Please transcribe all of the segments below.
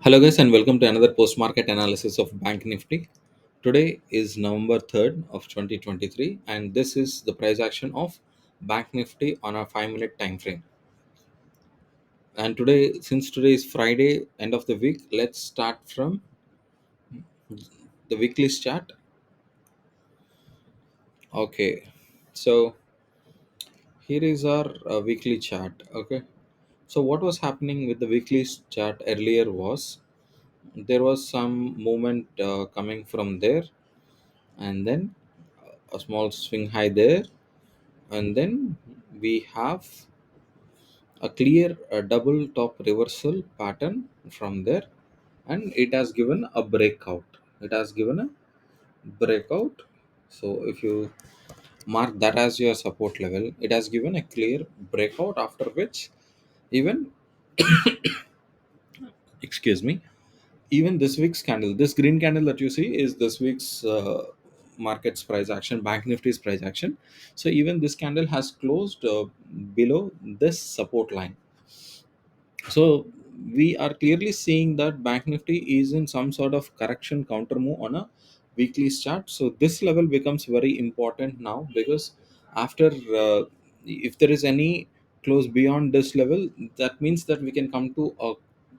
Hello guys and welcome to another post-market analysis of Bank Nifty. Today is November 3rd of 2023 and this is the price action of Bank Nifty on a 5-minute time frame. And today, since today is Friday, end of the week, let's start from the weekly chart. Okay, so here is our weekly chart. Okay, so what was happening with the weekly chart earlier was there was some movement coming from there, and then a small swing high there, and then we have a clear double top reversal pattern from there, and it has given a breakout. So if you mark that as your support level, it has given a clear breakout, after which even excuse me, even this week's candle, this green candle that you see is this week's market's price action, Bank Nifty's price action. So even this candle has closed below this support line. So we are clearly seeing that Bank Nifty is in some sort of correction counter move on a weekly chart. So this level becomes very important now, because after if there is any close beyond this level, that means that we can come to a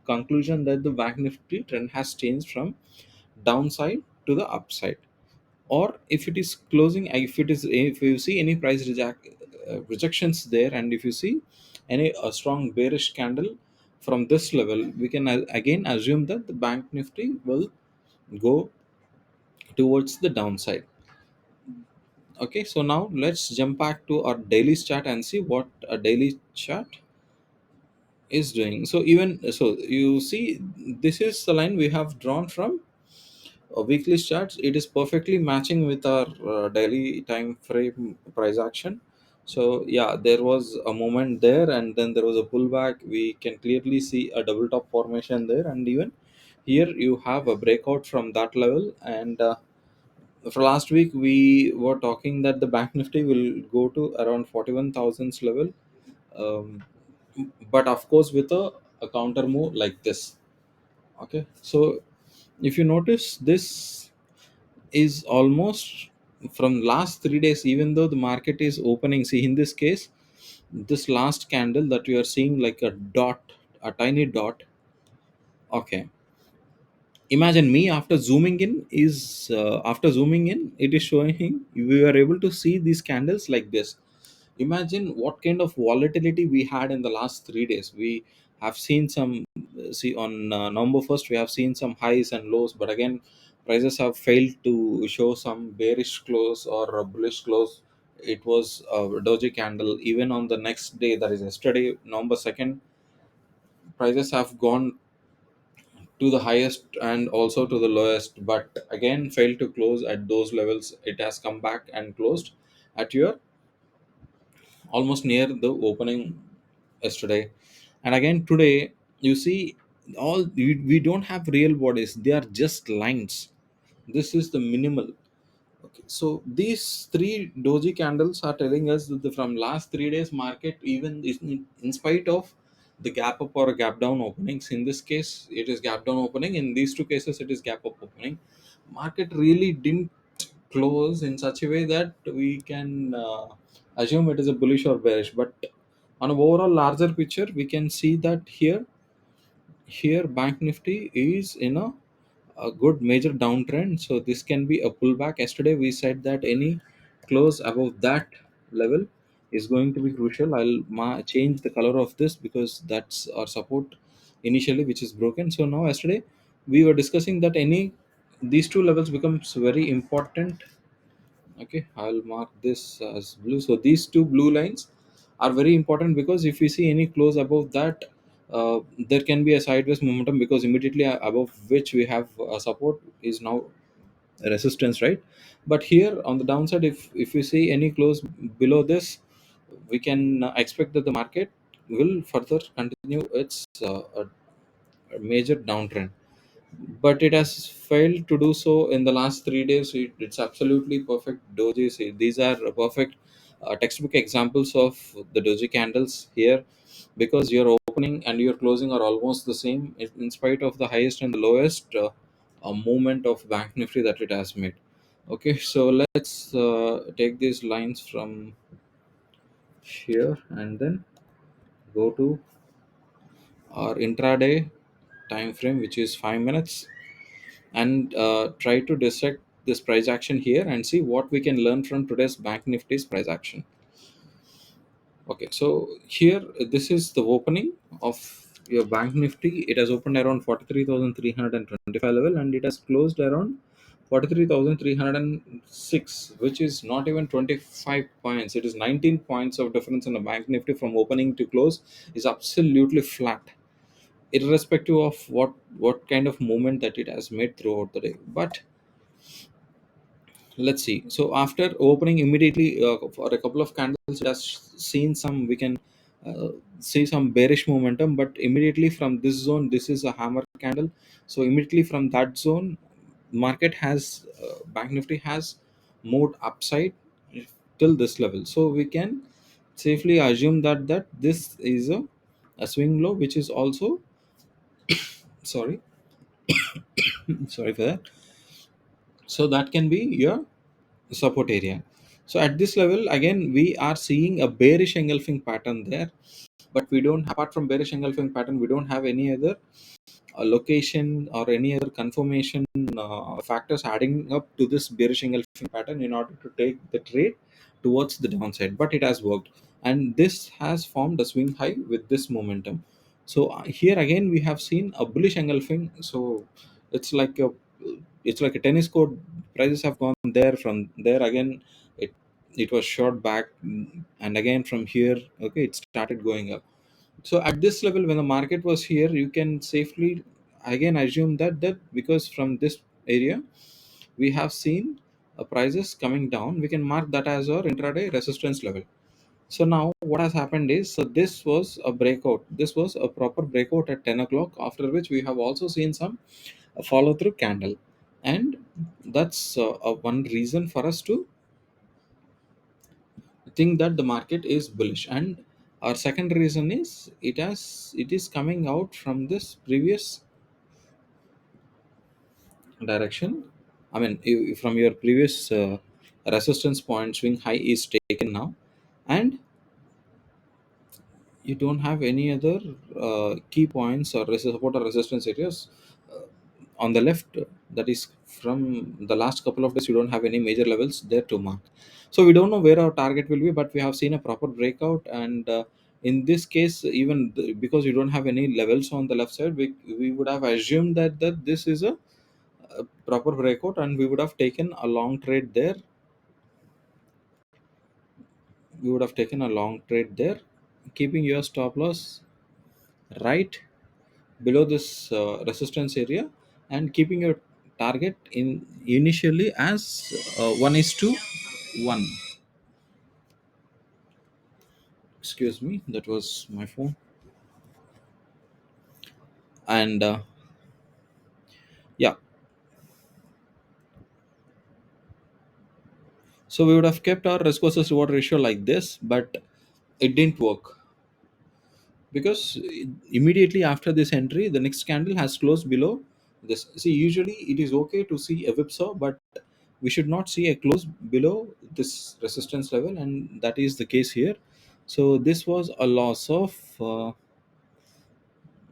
conclusion that the Bank Nifty trend has changed from downside to the upside. Or if it is closing, if you see any price rejections there, and if you see any a strong bearish candle from this level, we can again assume that the Bank Nifty will go towards the downside. Okay, so now let's jump back to our daily chart and see what a daily chart is doing. So even so, you see, this is the line we have drawn from weekly charts. It is perfectly matching with our daily time frame price action. So yeah, there was a moment there, and then there was a pullback. We can clearly see a double top formation there, and even here you have a breakout from that level. And for last week we were talking that the Bank Nifty will go to around 41,000 level, um, but of course with a counter move like this. Okay, so if you notice, this is almost from last 3 days, even though the market is opening. See, in this case, this last candle that you are seeing like a dot, a tiny dot. Okay, imagine me after zooming in, after zooming in, it is showing we were able to see these candles like this. Imagine what kind of volatility we had in the last 3 days. We have seen some, see, on November 1st we have seen some highs and lows, but again prices have failed to show some bearish close or a bullish close. It was a doji candle. Even on the next day, that is yesterday, November 2nd, prices have gone to the highest and also to the lowest, but again failed to close at those levels. It has come back and closed at your almost near the opening yesterday. And again today, you see, we don't have real bodies, they are just lines. This is the minimal. Okay, so these three doji candles are telling us that from last 3 days market, even in spite of the gap up or gap down openings, in this case it is gap down opening, in these two cases it is gap up opening, market really didn't close in such a way that we can assume it is a bullish or bearish. But on an overall larger picture, we can see that here Bank Nifty is in a good major downtrend. So this can be a pullback. Yesterday we said that any close above that level is going to be crucial. I'll change the color of this because that's our support initially, which is broken. So now yesterday we were discussing that any these two levels becomes very important. Okay, I'll mark this as blue. So these two blue lines are very important, because if we see any close above that, there can be a sideways momentum, because immediately above which we have support is now resistance, right? But here on the downside, if we see any close below this, we can expect that the market will further continue its a major downtrend. But it has failed to do so in the last 3 days. It's absolutely perfect doji. See, these are perfect textbook examples of the doji candles here, because your opening and your closing are almost the same in spite of the highest and the lowest movement of bank nifty that it has made. Okay, so let's take these lines from here and then go to our intraday time frame, which is 5 minutes, and try to dissect this price action here and see what we can learn from today's bank nifty's price action. Okay, so here this is the opening of your bank nifty. It has opened around 43,325 level and it has closed around 43,306, which is not even 25 points. It is 19 points of difference in the bank nifty from opening to close, is absolutely flat, irrespective of what kind of movement that it has made throughout the day. But let's see. So after opening immediately for a couple of candles, it has seen some, we can uh, see some bearish momentum, but immediately from this zone, this is a hammer candle. So immediately from that zone, market has bank nifty has moved upside till this level. So we can safely assume that this is a swing low, which is also, sorry, sorry for that. So that can be your support area. So at this level again we are seeing a bearish engulfing pattern there, but we don't, apart from bearish engulfing pattern, we don't have any other location or any other confirmation factors adding up to this bearish engulfing pattern in order to take the trade towards the downside. But it has worked, and this has formed a swing high with this momentum. So here again we have seen a bullish engulfing. So it's like a, it's like a tennis court. Prices have gone there, from there again it it was short back, and again from here, okay, it started going up. So at this level when the market was here, you can safely again assume that because from this area we have seen prices coming down, we can mark that as our intraday resistance level. So now what has happened is, so this was a breakout, this was a proper breakout at 10 o'clock, after which we have also seen some follow through candle, and that's one reason for us to think that the market is bullish. And our second reason is, it is coming out from this previous direction. I mean, from your previous resistance point, swing high is taken now, and you don't have any other key points or support or resistance areas uh, on the left. That is, from the last couple of days you don't have any major levels there to mark. So we don't know where our target will be, but we have seen a proper breakout. And in this case, even because you don't have any levels on the left side, we would have assumed that this is a proper breakout, and we would have taken a long trade there. We would have taken a long trade there, keeping your stop loss right below this resistance area, and keeping your target in initially as 1 is to 1. Excuse me, that was my phone. And yeah, so we would have kept our risk versus reward ratio like this, but it didn't work, because immediately after this entry the next candle has closed below this. See, usually it is okay to see a whipsaw, but we should not see a close below this resistance level, and that is the case here. So this was a loss of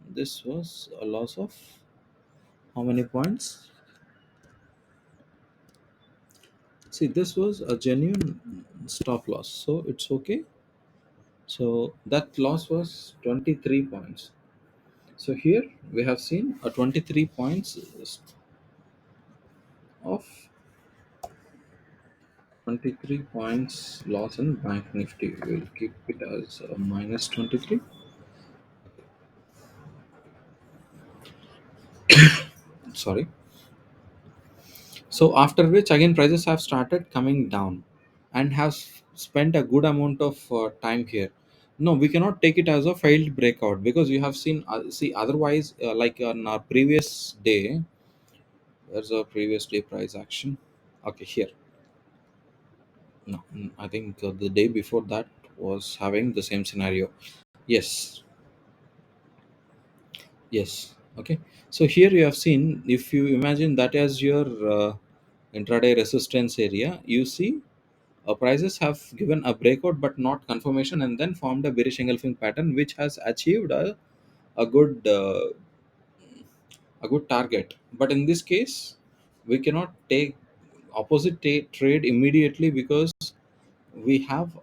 this was a loss of how many points? See, this was a genuine stop loss, so it's okay. So that loss was 23 points. So here we have seen a 23 points of 23 points loss in bank nifty. We'll keep it as a minus 23. Sorry. So after which again prices have started coming down, and have spent a good amount of time here. No, we cannot take it as a failed breakout, because you have seen, see, otherwise like on our previous day, there's a previous day price action. Okay, here. No, I think the day before that was having the same scenario. Yes. Yes. Okay. So here you have seen, if you imagine that as your intraday resistance area, you see prices have given a breakout but not confirmation, and then formed a bearish engulfing pattern which has achieved a good target. But in this case, we cannot take opposite trade immediately because we have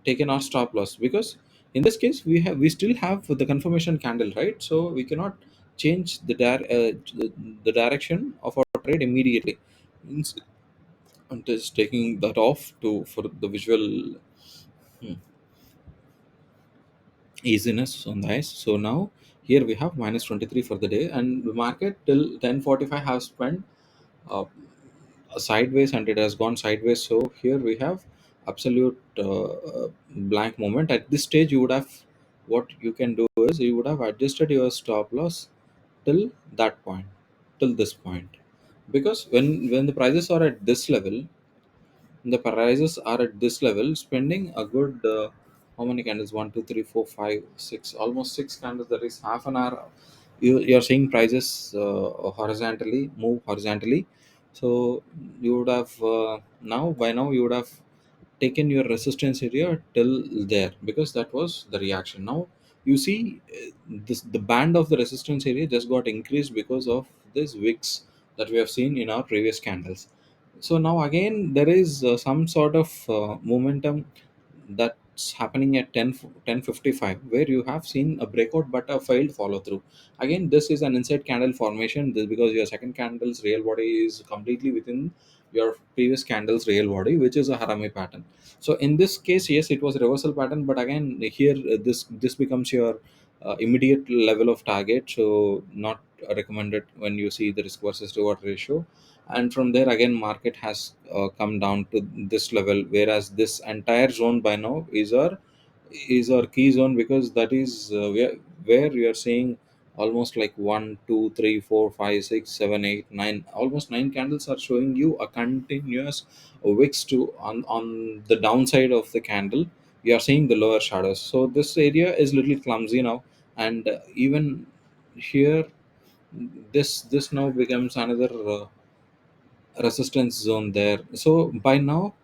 taken our stop loss, because in this case we still have the confirmation candle, right? So we cannot change the direction of our trade immediately. Means I'm just taking that off to for the visual hmm, easiness on the eyes. So now here we have minus 23 for the day, and the market till 10:45 have spent uh, sideways, and it has gone sideways. So here we have absolute blank moment. At this stage, you would have, what you can do is you would have adjusted your stop loss till that point, till this point, because when the prices are at this level, the prices are at this level, spending a good how many candles? One, two, three, four, five, six, almost six candles. That is half an hour. You're seeing prices horizontally move horizontally. So you would have now by now you would have taken your resistance area till there, because that was the reaction. Now you see this the band of the resistance area just got increased because of this wicks that we have seen in our previous candles. So now again there is some sort of momentum that's happening at 10:55, where you have seen a breakout but a failed follow through. Again, this is an inside candle formation, this because your second candle's real body is completely within your previous candle's real body, which is a harami pattern. So in this case, yes, it was a reversal pattern, but again here this becomes your immediate level of target, so not recommended when you see the risk versus reward ratio. And from there again market has come down to this level, whereas this entire zone by now is our key zone, because that is where you are seeing almost like 1 2 3 4 5 6 7 8 9, almost 9 candles are showing you a continuous wicks to on the downside of the candle. You are seeing the lower shadows, so this area is little clumsy now. And even here, this now becomes another resistance zone there. So by now,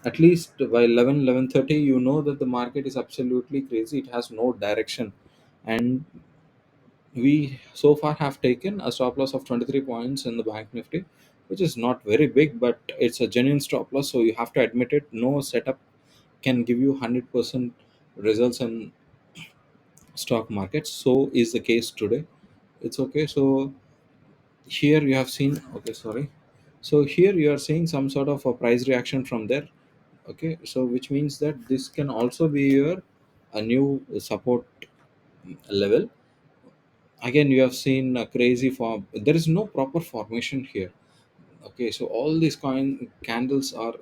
at least by 11:30, you know that the market is absolutely crazy, it has no direction. And we so far have taken a stop loss of 23 points in the bank nifty, which is not very big, but it's a genuine stop loss, so you have to admit it. No setup can give you 100% results in stock markets, so is the case today. It's okay. So here you have seen, okay, sorry, so here you are seeing some sort of a price reaction from there. Okay, so which means that this can also be your a new support level. Again, you have seen a crazy form, there is no proper formation here. Okay, so all these coin candles are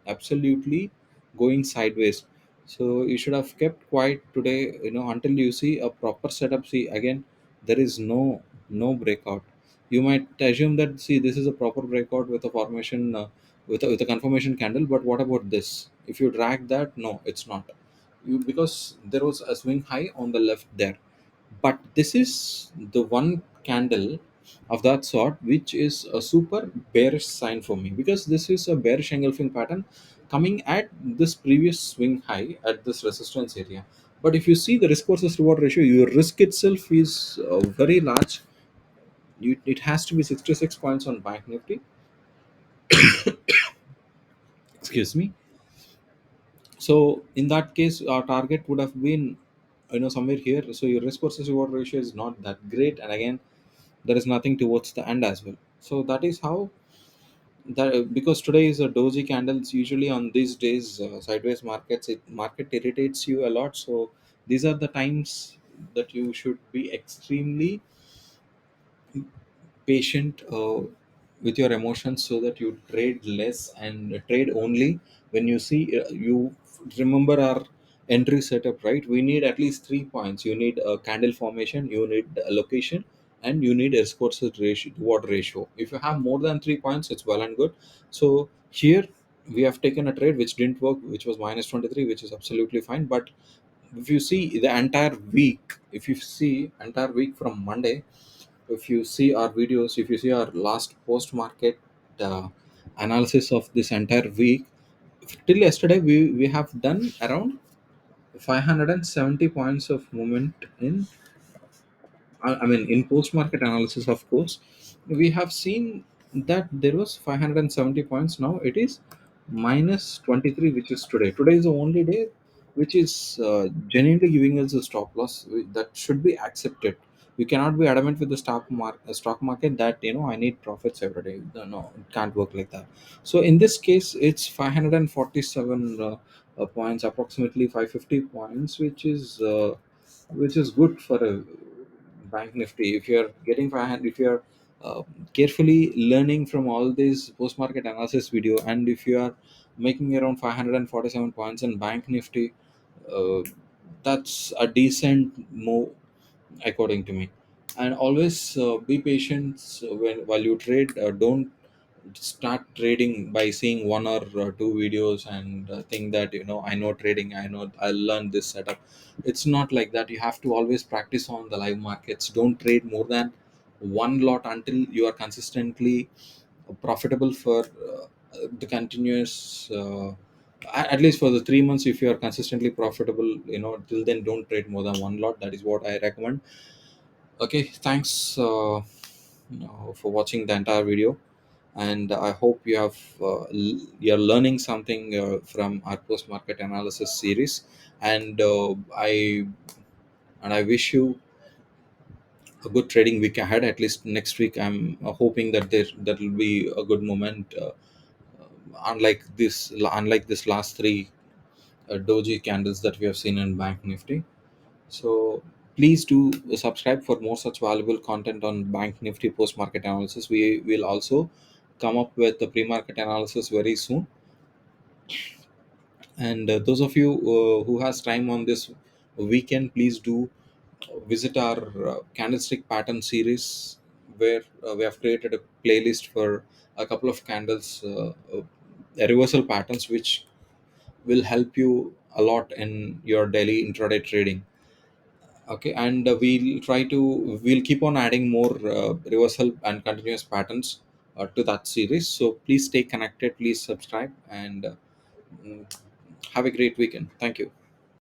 absolutely going sideways. So you should have kept quiet today, until you see a proper setup. See, again, there is no breakout. You might assume that, see, this is a proper breakout with a formation, with a confirmation candle. But what about this? If you drag that, no, it's not. Because there was a swing high on the left there, but this is the one candle of that sort which is a super bearish sign for me, because this is a bearish engulfing pattern coming at this previous swing high at this resistance area. But if you see the risk versus reward ratio, your risk itself is very large. It has to be 66 points on bank nifty, excuse me. So in that case, our target would have been, somewhere here. So your risk versus reward ratio is not that great, and again, there is nothing towards the end as well. So that is how that, because today is a doji candles, usually on these days, sideways markets, market irritates you a lot. So these are the times that you should be extremely patient with your emotions, so that you trade less and trade only when you see, you remember our entry setup, right? We need at least 3 points. You need a candle formation, you need a location, and you need a risk versus ratio, reward ratio. If you have more than 3 points, it's well and good. So here we have taken a trade which didn't work, which was minus 23, which is absolutely fine. But if you see the entire week, if you see entire week from Monday, if you see our videos, if you see our last post market uh, analysis of this entire week, till yesterday we have done around 570 points of movement in, I mean, in post-market analysis, of course, we have seen that there was 570 points. Now it is minus 23, which is today. Today is the only day which is genuinely giving us a stop loss that should be accepted. You cannot be adamant with the stock market that I need profits every day. No, no, it can't work like that. So in this case, it's 547 points, approximately 550 points, which is good for a bank nifty. If you're getting 500, if you're uh, carefully learning from all this post market analysis video, and if you are making around 547 points in bank nifty, uh, that's a decent move according to me. And always be patient while you trade. Don't start trading by seeing one or two videos and think that I know trading, I'll learn this setup. It's not like that. You have to always practice on the live markets. Don't trade more than one lot until you are consistently profitable for the continuous at least for the 3 months. If you are consistently profitable, till then don't trade more than one lot. That is what I recommend. Okay, thanks for watching the entire video, and I hope you're learning something from our post market analysis series. And I wish you a good trading week ahead. At least next week, I'm hoping that that will be a good moment. Unlike this last three doji candles that we have seen in Bank Nifty. So please do subscribe for more such valuable content on Bank Nifty post market analysis. We will also come up with the pre market analysis very soon. And those of you who has time on this weekend, please do visit our candlestick pattern series, where we have created a playlist for a couple of candles, reversal patterns, which will help you a lot in your daily intraday trading. Okay, and we'll keep on adding more reversal and continuous patterns to that series. So please stay connected, please subscribe, and mm, have a great weekend. Thank you.